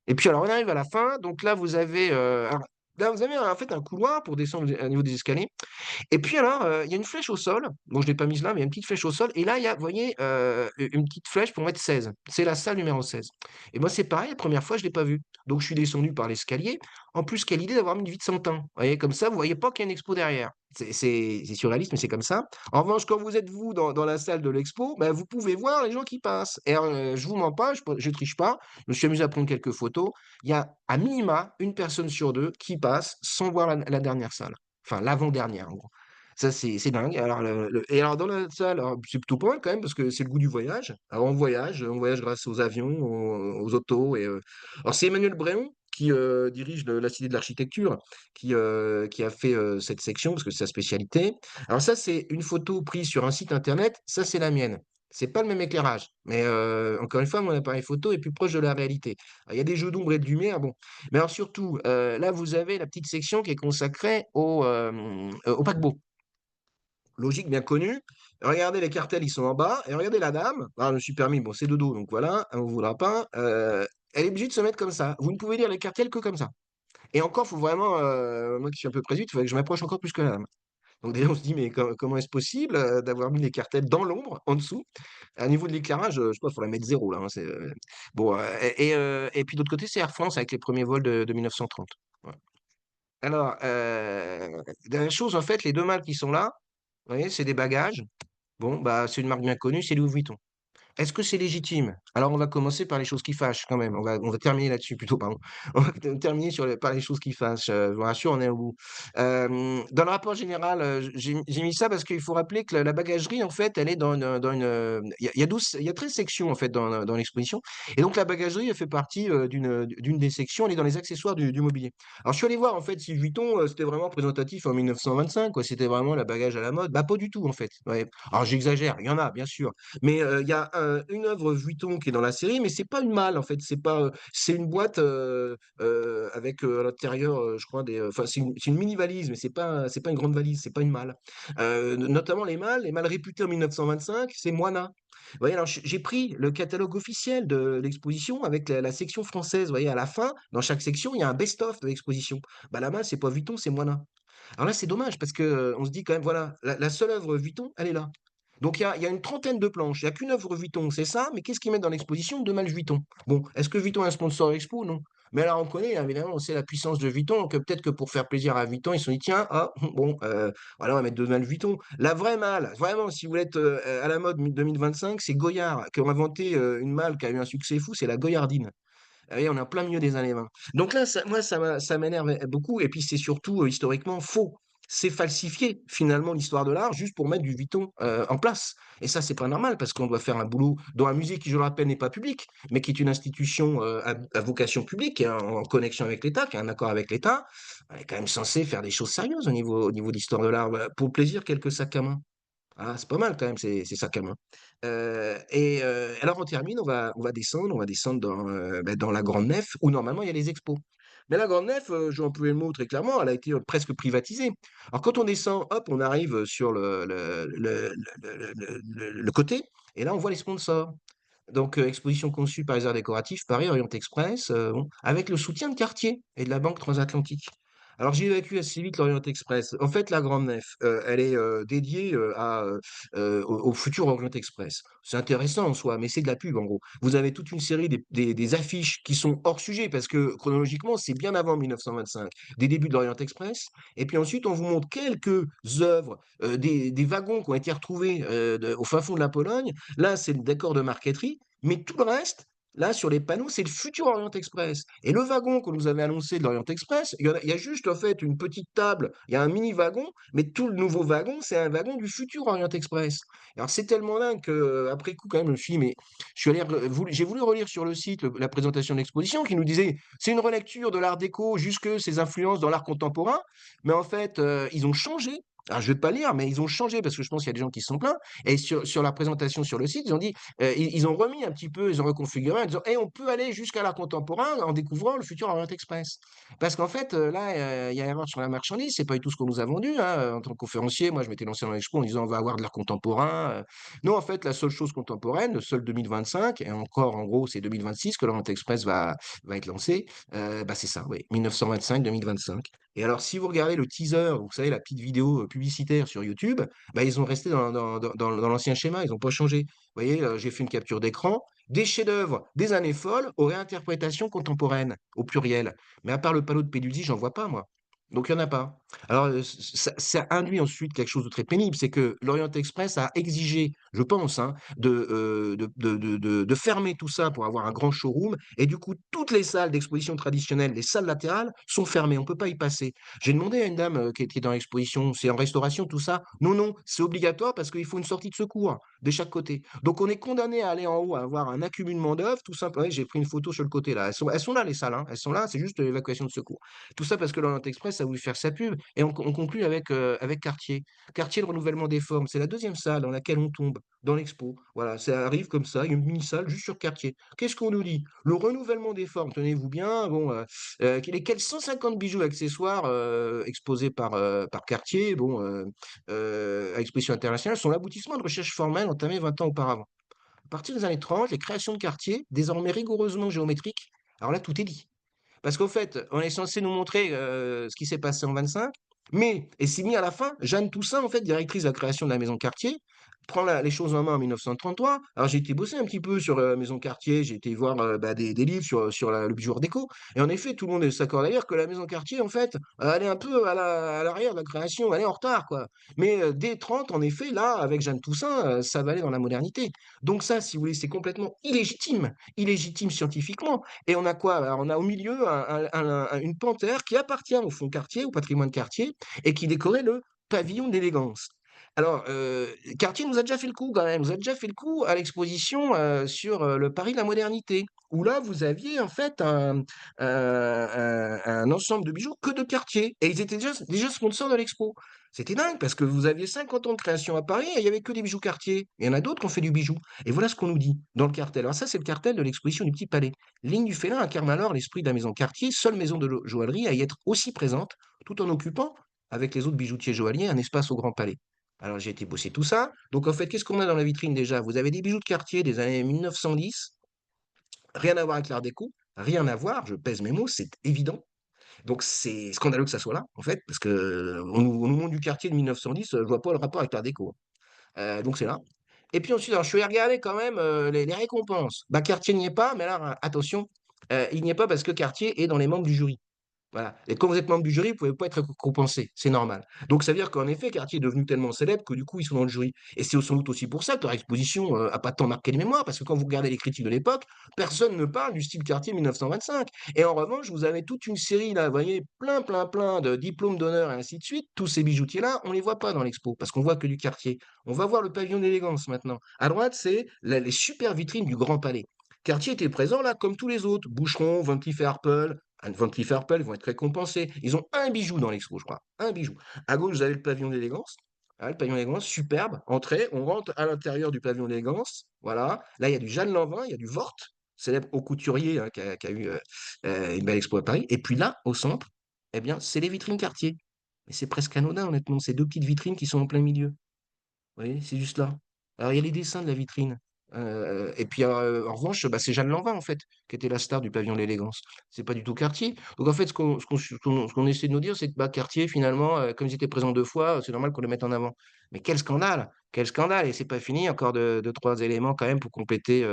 Et puis alors on arrive à la fin, donc là vous avez, alors là vous avez en fait un couloir pour descendre au niveau des escaliers et puis alors, il y a une flèche au sol. Bon, je l'ai pas mise là, mais il y a une petite flèche au sol et là, il y a, vous voyez, une petite flèche pour mettre 16. C'est la salle numéro 16 et moi, c'est pareil, la première fois, je l'ai pas vue. Donc je suis descendu par l'escalier. En plus, quelle idée d'avoir mis une vitre sans teint. Vous voyez? Comme ça, vous voyez pas qu'il y a une expo derrière. C'est surréaliste, mais c'est comme ça. En revanche, quand vous êtes vous dans la salle de l'expo, bah, vous pouvez voir les gens qui passent et alors, je vous mens pas, je triche pas. Je me suis amusé à prendre quelques photos. Il y a à minima une personne sur 2 qui passe sans voir la dernière salle. Enfin l'avant-dernière, en gros. Ça, c'est dingue. Alors et alors dans la salle, alors c'est plutôt pas mal quand même parce que c'est le goût du voyage. Alors on voyage grâce aux avions, aux autos et alors c'est Emmanuel Bréon qui, dirige la Cité de l'Architecture, qui a fait, cette section parce que c'est sa spécialité. Alors ça, c'est une photo prise sur un site internet, ça c'est la mienne. C'est pas le même éclairage, mais encore une fois, mon appareil photo est plus proche de la réalité. Alors il y a des jeux d'ombre et de lumière, bon. Mais alors surtout, là vous avez la petite section qui est consacrée au paquebot. Logique bien connue. Regardez les cartels, ils sont en bas et regardez la dame. Ah, je me suis permis, bon, c'est de dos, donc voilà, on ne voudra pas. Elle est obligée de se mettre comme ça. Vous ne pouvez lire les cartels que comme ça. Et encore, faut vraiment, moi qui suis un peu présuite, il faudrait que je m'approche encore plus que la dame. Donc déjà, on se dit, mais comment est-ce possible d'avoir mis les cartels dans l'ombre, en dessous? À niveau de l'éclairage, je sais pas, il faudrait mettre zéro là, hein, bon, et puis d'autre côté, c'est Air France avec les premiers vols de 1930. Voilà. Alors, dernière chose, en fait, les 2 mâles qui sont là, vous voyez, c'est des bagages. Bon, bah, c'est une marque bien connue, c'est Louis Vuitton. Est-ce que c'est légitime? Alors on va commencer par les choses qui fâchent quand même. On va terminer là-dessus plutôt, pardon. On va terminer par les choses qui fâchent, je vous rassure, on est au bout. Dans le rapport général, j'ai mis ça parce qu'il faut rappeler que la bagagerie en fait, elle est il y a 12 il y a 13 sections en fait dans l'exposition et donc la bagagerie, elle fait partie, d'une des sections, elle est dans les accessoires du mobilier. Alors je suis allé voir en fait si Vuitton, c'était vraiment représentatif en 1925 quoi, c'était vraiment la bagage à la mode. Bah, pas du tout en fait, ouais. Alors j'exagère, il y en a bien sûr, mais il y a une œuvre Vuitton qui est dans la série, mais c'est pas une malle en fait. C'est une boîte avec à l'intérieur, je crois enfin c'est une mini valise, mais c'est pas une grande valise, c'est pas une malle. Notamment les malles réputées en 1925, c'est Moana. Vous voyez, alors j'ai pris le catalogue officiel de l'exposition avec la section française. Vous voyez, à la fin, dans chaque section, il y a un best-of de l'exposition. Bah la malle, c'est pas Vuitton, c'est Moana. Alors là, c'est dommage parce que on se dit quand même, voilà, la seule œuvre Vuitton, elle est là. Donc il y a une trentaine de planches, il y a qu'une œuvre Vuitton, c'est ça, mais qu'est-ce qu'ils mettent dans l'exposition? 2 malles Vuitton. Bon, est-ce que Vuitton est un sponsor Expo? Non. Mais là, on connaît, hein, évidemment, on sait la puissance de Vuitton, donc peut-être que pour faire plaisir à Vuitton, ils se sont dit: «Tiens, ah, bon, voilà, on va mettre 2 malles Vuitton». La vraie malle, vraiment, si vous voulez être, à la mode 2025, c'est Goyard qui ont inventé, une malle qui a eu un succès fou, c'est la Goyardine. Ah oui, on est en plein milieu des années 20. Donc là, ça m'énerve beaucoup. Et puis c'est surtout historiquement faux. C'est falsifier finalement l'histoire de l'art juste pour mettre du Vuitton en place. Et ça, c'est pas normal parce qu'on doit faire un boulot dans un musée qui, je le rappelle, n'est pas public, mais qui est une institution à vocation publique, qui est en connexion avec l'État, qui a un accord avec l'État. On est quand même censé faire des choses sérieuses au niveau de l'histoire de l'art. Voilà, pour le plaisir, quelques sacs à main. Ah, c'est pas mal quand même ces sacs à main. Alors on termine, on va descendre dans la grande nef où normalement il y a les expos. Mais la grande nef, je vais employer le mot très clairement, elle a été, presque privatisée. Alors quand on descend, hop, on arrive sur le côté et là on voit les sponsors. Donc, exposition conçue par les Arts Décoratifs, Paris, Orient Express, bon, avec le soutien de Cartier et de la Banque Transatlantique. Alors j'ai évacué assez vite l'Orient Express. En fait, la Grande Nef, elle est, dédiée, au futur Orient Express. C'est intéressant en soi, mais c'est de la pub en gros. Vous avez toute une série des affiches qui sont hors sujet parce que chronologiquement, c'est bien avant 1925, des débuts de l'Orient Express et puis ensuite on vous montre quelques œuvres, des wagons qui ont été retrouvés, au fin fond de la Pologne. Là, c'est le décor de marqueterie, mais tout le reste, là, sur les panneaux, c'est le futur Orient Express. Et le wagon que nous avait annoncé de l'Orient Express, il y a juste en fait une petite table, il y a un mini wagon, mais tout le nouveau wagon, c'est un wagon du futur Orient Express. Alors c'est tellement dingue que après coup, quand même, je me suis dit, mais je suis allé, j'ai voulu relire sur le site la présentation de l'exposition qui nous disait, c'est une relecture de l'art déco jusque ses influences dans l'art contemporain, mais en fait, ils ont changé Alors je vais pas lire, mais ils ont changé parce que je pense qu'il y a des gens qui se sont plaints et sur la présentation sur le site, ils ont dit, ils ont remis un petit peu, ils ont reconfiguré en disant: «Et on peut aller jusqu'à l'art contemporain en découvrant le futur Orient Express». Parce qu'en fait, là, il y a erreur sur la marchandise, c'est pas du tout ce qu'on nous a vendu, hein, en tant que conférencier. Moi, je m'étais lancé dans l'expo en disant: «On va avoir de l'art contemporain», non, en fait, la seule chose contemporaine, le seul 2025 et encore, en gros, c'est 2026 que l'Orient Express va être lancé, bah, c'est ça, oui, 1925-2025. Et alors, si vous regardez le teaser, vous savez, la petite vidéo publicitaire sur YouTube, bah, ils ont resté dans l'ancien schéma, ils n'ont pas changé. Vous voyez, j'ai fait une capture d'écran, des chefs-d'œuvre des années folles aux réinterprétations contemporaines, au pluriel. Mais à part le panneau de Pélusi, j'en vois pas, moi. Donc, il n'y en a pas. Alors, ça induit ensuite quelque chose de très pénible, c'est que l'Orient Express a exigé, je pense, hein, de fermer tout ça pour avoir un grand showroom. Et du coup, toutes les salles d'exposition traditionnelles, les salles latérales, sont fermées. On ne peut pas y passer. J'ai demandé à une dame qui était dans l'exposition, c'est en restauration, tout ça. Non, non, c'est obligatoire parce qu'il faut une sortie de secours de chaque côté. Donc, on est condamné à aller en haut, à avoir un accumulement d'œuvres, tout simplement. Ouais, j'ai pris une photo sur le côté là. Elles sont là, les salles, hein. Elles sont là, c'est juste l'évacuation de secours. Tout ça parce que l'Orient Express a voulu faire sa pub. Et on conclut avec Cartier. Cartier, le renouvellement des formes, c'est la deuxième salle dans laquelle on tombe dans l'expo. Voilà, ça arrive comme ça, une mini-salle juste sur Cartier. Qu'est-ce qu'on nous dit? Le renouvellement des formes, tenez-vous bien, bon, quels 150 bijoux accessoires exposés par Cartier, bon, à exposition internationale, sont l'aboutissement de recherches formelles entamées 20 ans auparavant. À partir des années 30, les créations de Cartier, désormais rigoureusement géométriques, alors là, tout est dit. Parce qu'au fait, on est censé nous montrer ce qui s'est passé en 25, mais, et c'est mis à la fin, Jeanne Toussaint, en fait, directrice de la création de la Maison Cartier, prend les choses en main en 1933. Alors j'ai été bosser un petit peu sur Maison Cartier, j'ai été voir bah, des livres sur le bijou Art déco, et en effet, tout le monde s'accorde d'ailleurs que la Maison Cartier, en fait, elle est un peu à l'arrière de la création, elle est en retard, quoi. Mais dès 30, en effet, là, avec Jeanne Toussaint, ça va aller dans la modernité. Donc ça, si vous voulez, c'est complètement illégitime scientifiquement. Et on a quoi? Alors, on a au milieu une panthère qui appartient au fonds Cartier, au patrimoine Cartier, et qui décorait le pavillon d'élégance. Alors, Cartier nous a déjà fait le coup quand même, nous a déjà fait le coup à l'exposition sur le Paris de la modernité, où là, vous aviez en fait un ensemble de bijoux que de Cartier, et ils étaient déjà sponsors de l'expo. C'était dingue parce que vous aviez 50 ans de création à Paris et il n'y avait que des bijoux Cartier. Il y en a d'autres qui ont fait du bijou. Et voilà ce qu'on nous dit dans le cartel. Alors ça, c'est le cartel de l'exposition du Petit Palais. Ligne du Félin incarne alors l'esprit de la maison Cartier, seule maison de joaillerie à y être aussi présente, tout en occupant, avec les autres bijoutiers joailliers, un espace au Grand Palais. Alors j'ai été bosser tout ça. Donc en fait, qu'est-ce qu'on a dans la vitrine déjà? Vous avez des bijoux de Cartier des années 1910, rien à voir avec l'art déco, rien à voir, je pèse mes mots, c'est évident. Donc c'est scandaleux que ça soit là, en fait, parce que on nous montre du Cartier de 1910, je vois pas le rapport avec l'art déco. Donc c'est là. Et puis ensuite, alors je suis allé regarder quand même les récompenses. Bah, Cartier n'y est pas, mais alors attention, il n'y est pas parce que Cartier est dans les membres du jury. Voilà. Et quand vous êtes membre du jury, vous pouvez pas être récompensé, c'est normal. Donc ça veut dire qu'en effet, Cartier est devenu tellement célèbre que du coup, ils sont dans le jury. Et c'est sans doute aussi pour ça que leur exposition a pas tant marqué les mémoires, parce que quand vous regardez les critiques de l'époque, personne ne parle du style Cartier 1925. Et en revanche, vous avez toute une série, là, vous voyez, plein de diplômes d'honneur et ainsi de suite. Tous ces bijoutiers-là, on les voit pas dans l'expo, parce qu'on voit que du Cartier. On va voir le pavillon d'élégance maintenant. À droite, c'est les super vitrines du Grand Palais. Cartier était présent là comme tous les autres. Boucheron, Van Cleef et Arpels, Van Cleef et Arpels vont être récompensés. Ils ont un bijou dans l'expo, je crois. Un bijou. À gauche, vous avez le pavillon d'élégance. Ah, le pavillon d'élégance, superbe. Entrée, on rentre à l'intérieur du pavillon d'élégance. Voilà. Là, il y a du Jeanne Lanvin, il y a du Vort, célèbre haut couturier hein, qui a eu une belle expo à Paris. Et puis là, au centre, eh bien, c'est les vitrines Cartier. Mais c'est presque anodin, honnêtement. C'est deux petites vitrines qui sont en plein milieu. Vous voyez, c'est juste là. Alors, il y a les dessins de la vitrine. Et puis, en revanche, bah, c'est Jeanne Lanvin, en fait, qui était la star du pavillon de l'élégance. C'est pas du tout Cartier. Donc, en fait, ce qu'on essaie de nous dire, c'est que bah, Cartier, finalement, comme ils étaient présents deux fois, c'est normal qu'on les mette en avant. Mais quel scandale! Quel scandale! Et c'est pas fini, encore deux, trois éléments quand même pour compléter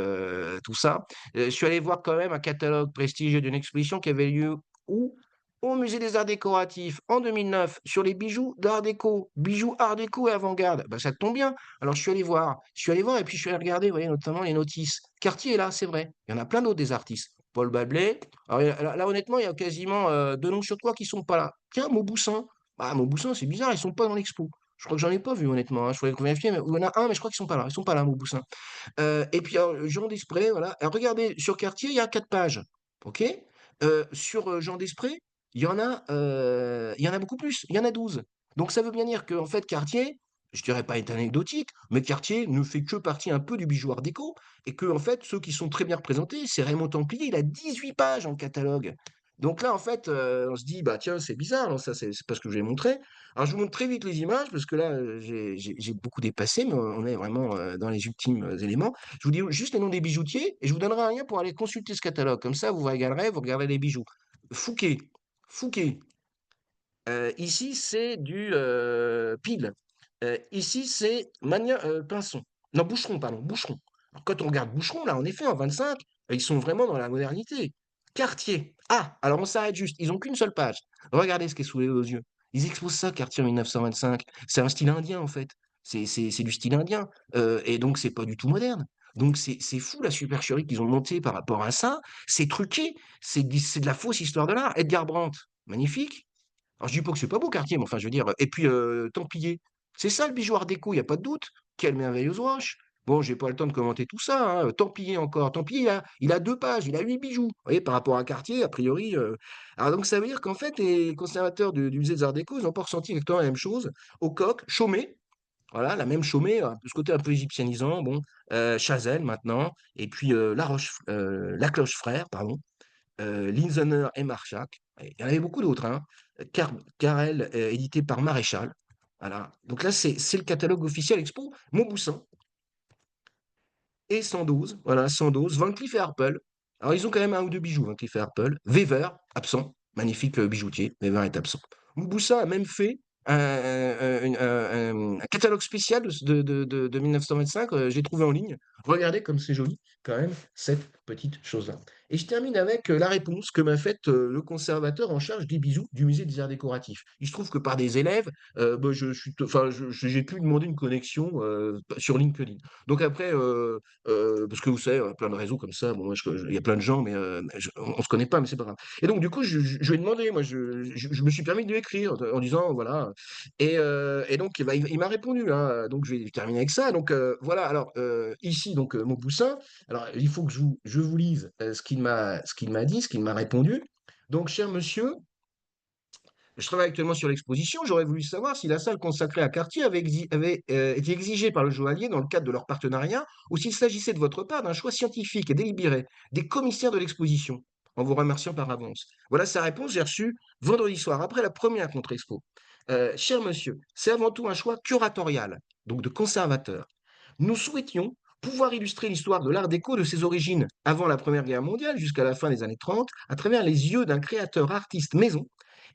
tout ça. Je suis allé voir quand même un catalogue prestigieux d'une exposition qui avait lieu où? Au Musée des Arts Décoratifs en 2009 sur les bijoux d'art déco, bijoux art déco et avant-garde. Bah, ça tombe bien. Alors je suis allé voir et puis je suis allé regarder, vous voyez, notamment les notices. Cartier est là, c'est vrai. Il y en a plein d'autres des artistes. Paul Bablé. Alors là, honnêtement, il y a quasiment deux noms sur trois qui sont pas là. Tiens, Mauboussin. Bah, Mauboussin, c'est bizarre, ils sont pas dans l'expo. Je crois que j'en ai pas vu, honnêtement. Hein. Je pourrais vérifier, mais il y en a un, mais je crois qu'ils sont pas là. Ils sont pas là, Mauboussin. Et puis, alors, Jean Desprez, voilà. Alors, regardez, sur Cartier, il y a 4 pages. OK? Sur Jean Desprez, il y en a beaucoup plus. Il y en a 12. Donc ça veut bien dire qu'en fait Cartier, je dirais pas est anecdotique, mais Cartier ne fait que partie un peu du bijou art déco et que en fait ceux qui sont très bien représentés, c'est Raymond Templier, il a 18 pages en catalogue. Donc là en fait, on se dit: «Bah tiens, c'est bizarre, non, ça c'est pas ce que je vais montrer». Alors je vous montre très vite les images parce que là, j'ai beaucoup dépassé, mais on est vraiment, dans les ultimes, éléments. Je vous dis juste les noms des bijoutiers et je vous donnerai un lien pour aller consulter ce catalogue. Comme ça vous vous régalerez, vous regarderez les bijoux. Fouquet, Fouquet. Ici, c'est du, Pile. Ici, c'est Pinson. Non, Boucheron, pardon, Boucheron. Alors quand on regarde Boucheron, là, en effet, en 25, ils sont vraiment dans la modernité. Cartier. Ah! Alors on s'arrête juste, ils ont qu'une seule page. Regardez ce qui est sous les yeux. Ils exposent ça, Cartier en 1925. C'est un style indien, en fait. C'est du style indien, et donc c'est pas du tout moderne. Donc c'est fou la supercherie qu'ils ont montée par rapport à ça. C'est truqué, c'est de la fausse histoire de l'art. Edgar Brandt, magnifique. Alors je dis pas que c'est pas beau Cartier, mais enfin je veux dire, et puis, Templier. C'est ça le bijou art déco, il y a pas de doute. Quelle merveilleuse roche. Bon, j'ai pas le temps de commenter tout ça, hein, Templier encore. Templier, il a 2 pages, il a 8 bijoux. Vous voyez, par rapport à Cartier, a priori, alors donc ça veut dire qu'en fait, les conservateurs du musée des arts déco, ils ont pas ressenti exactement la même chose. Au coq, Chaumet, voilà, la même Chaumet, ce côté un peu égyptianisant, bon, Chazelle maintenant, et puis, Lacloche Frères, pardon. Linzener et Marchak. Il y en avait beaucoup d'autres, hein. Carrel, édité par Maréchal. Voilà. Donc là, c'est le catalogue officiel Expo. Mauboussin et 112. Voilà, 112. Van Cleef et Arpels. Alors, ils ont quand même un ou deux bijoux, Van Cleef et Arpels. Weber, absent. Magnifique bijoutier. Weber est absent. Mauboussin a même fait un catalogue spécial de 1925. J'ai trouvé en ligne. Regardez comme c'est joli, quand même, cette petite chose-là. Et je termine avec la réponse que m'a faite le conservateur en charge des bijoux du musée des arts décoratifs. Il se trouve que par des élèves, bah, enfin, j'ai pu demander une connexion sur LinkedIn. Donc après, parce que vous savez, plein de réseaux comme ça, bon, moi, il y a plein de gens, mais on se connaît pas, mais c'est pas grave. Et donc, du coup, je lui ai demandé, moi, je me suis permis de lui écrire en disant, voilà. Et donc, bah, il m'a répondu, hein, donc je vais terminer avec ça. Donc, voilà, alors, ici, donc, Maupoussin, alors, il faut que je vous lise ce qu'il m'a dit, ce qu'il m'a répondu. Donc, cher monsieur, je travaille actuellement sur l'exposition. J'aurais voulu savoir si la salle consacrée à Cartier avait été exigée par le joaillier dans le cadre de leur partenariat ou s'il s'agissait de votre part d'un choix scientifique et délibéré des commissaires de l'exposition, en vous remerciant par avance. Voilà sa réponse, j'ai reçu vendredi soir, après la première contre-expo. Cher monsieur, c'est avant tout un choix curatorial, donc de conservateur. Nous souhaitions pouvoir illustrer l'histoire de l'art déco de ses origines, avant la Première Guerre mondiale jusqu'à la fin des années 30, à travers les yeux d'un créateur artiste maison.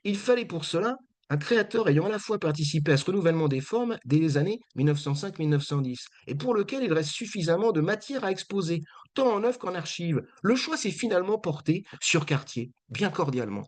Il fallait pour cela un créateur ayant à la fois participé à ce renouvellement des formes dès les années 1905-1910, et pour lequel il reste suffisamment de matière à exposer, tant en œuvre qu'en archives. Le choix s'est finalement porté sur Cartier, bien cordialement.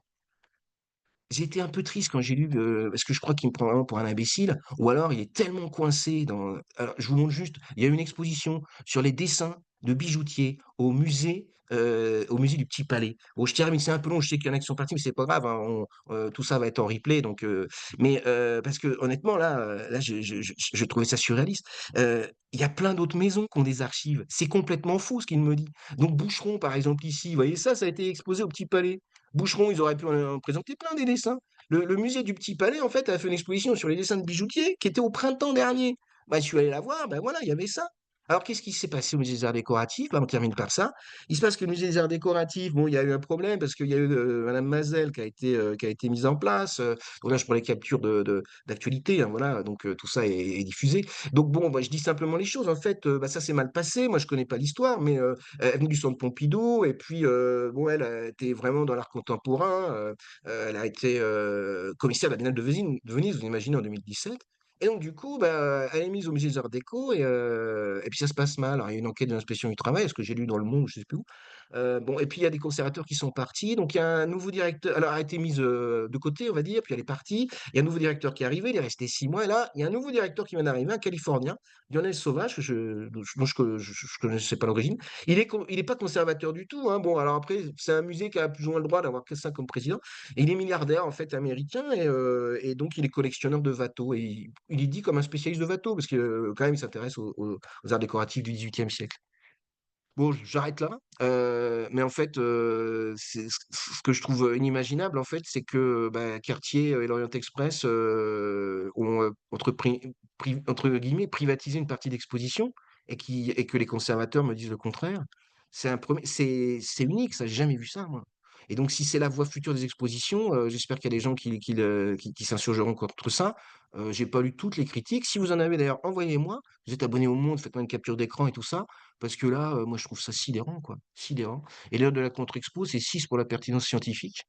J'ai été un peu triste quand j'ai lu, parce que je crois qu'il me prend vraiment pour un imbécile, ou alors il est tellement coincé dans alors je vous montre juste, il y a une exposition sur les dessins de bijoutiers au musée du Petit Palais. Bon, je termine, c'est un peu long, je sais qu'il y en a qui sont partis, mais c'est pas grave, hein, tout ça va être en replay donc mais parce que honnêtement là, là je trouvais ça surréaliste. Il y a plein d'autres maisons qui ont des archives. C'est complètement fou ce qu'il me dit. Donc Boucheron par exemple ici, vous voyez ça a été exposé au Petit Palais. Boucheron, ils auraient pu en présenter plein des dessins. Le musée du Petit Palais, en fait, a fait une exposition sur les dessins de bijoutiers qui était au printemps dernier. Bah, je suis allé la voir, ben voilà, il y avait ça. Alors, qu'est-ce qui s'est passé au musée des Arts Décoratifs? Bah, on termine par ça. Il se passe que le musée des Arts Décoratifs, bon, il y a eu un problème parce qu'il y a eu Madame Mazel qui a été mise en place. Donc là, je prends les captures d'actualité, hein, voilà, donc tout ça est diffusé. Donc bon, bah, je dis simplement les choses. En fait, bah, ça s'est mal passé. Moi, je connais pas l'histoire, mais elle venait du centre Pompidou et puis bon, elle a été vraiment dans l'art contemporain. Elle a été commissaire de la Biennale de Venise, vous imaginez, en 2017. Et donc, du coup, bah, elle est mise au musée des Arts Déco et puis ça se passe mal. Alors, il y a une enquête de l'inspection du travail, ce que j'ai lu dans Le Monde, je sais plus où. Bon, et puis il y a des conservateurs qui sont partis. Donc, il y a un nouveau directeur. Alors, elle a été mise de côté, on va dire, puis elle est partie. Il y a un nouveau directeur qui est arrivé, il est resté 6 mois. Et là, il y a un nouveau directeur qui vient d'arriver, un Californien, Lionel Sauvage, dont je connaissais pas l'origine. Il est pas conservateur du tout, hein. Bon, alors après, c'est un musée qui a plus ou moins le droit d'avoir que ça comme président. Et il est milliardaire, en fait, américain, et donc il est collectionneur de Watteau. Et il est dit comme un spécialiste de Watteau, parce que quand même, il s'intéresse aux arts décoratifs du XVIIIe siècle. Bon, j'arrête là, mais en fait, c'est ce que je trouve, inimaginable, en fait, c'est que, bah, Cartier, et l'Orient Express, ont, entre guillemets «privatisé» une partie d'exposition et que les conservateurs me disent le contraire. C'est unique, ça, j'ai jamais vu ça, moi, et donc si c'est la voie future des expositions, j'espère qu'il y a des gens qui s'insurgeront contre ça. J'ai pas lu toutes les critiques. Si vous en avez d'ailleurs, envoyez-moi. Vous êtes abonné au Monde, faites-moi une capture d'écran et tout ça. Parce que là, moi, je trouve ça sidérant, quoi, sidérant, et l'heure de la contre-expo, c'est 6 pour la pertinence scientifique,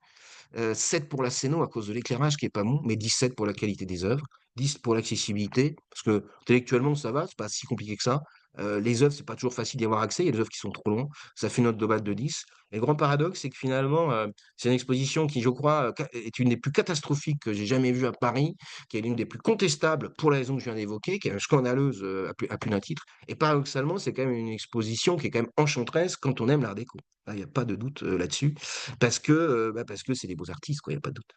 7 pour la scéno à cause de l'éclairage qui est pas bon, mais 17 pour la qualité des œuvres, 10 pour l'accessibilité, parce que intellectuellement ça va, c'est pas si compliqué que ça. Les œuvres, c'est pas toujours facile d'y avoir accès, il y a des œuvres qui sont trop loin, ça fait une note globale de 10. Et le grand paradoxe, c'est que finalement, c'est une exposition qui, je crois, est une des plus catastrophiques que j'ai jamais vues à Paris, qui est l'une des plus contestables pour la raison que je viens d'évoquer, qui est scandaleuse à plus d'un titre. Et paradoxalement, c'est quand même une exposition qui est quand même enchanteresse quand on aime l'art déco. Il n'y a pas de doute là-dessus. Parce que c'est des beaux artistes, quoi, il y a pas de doute.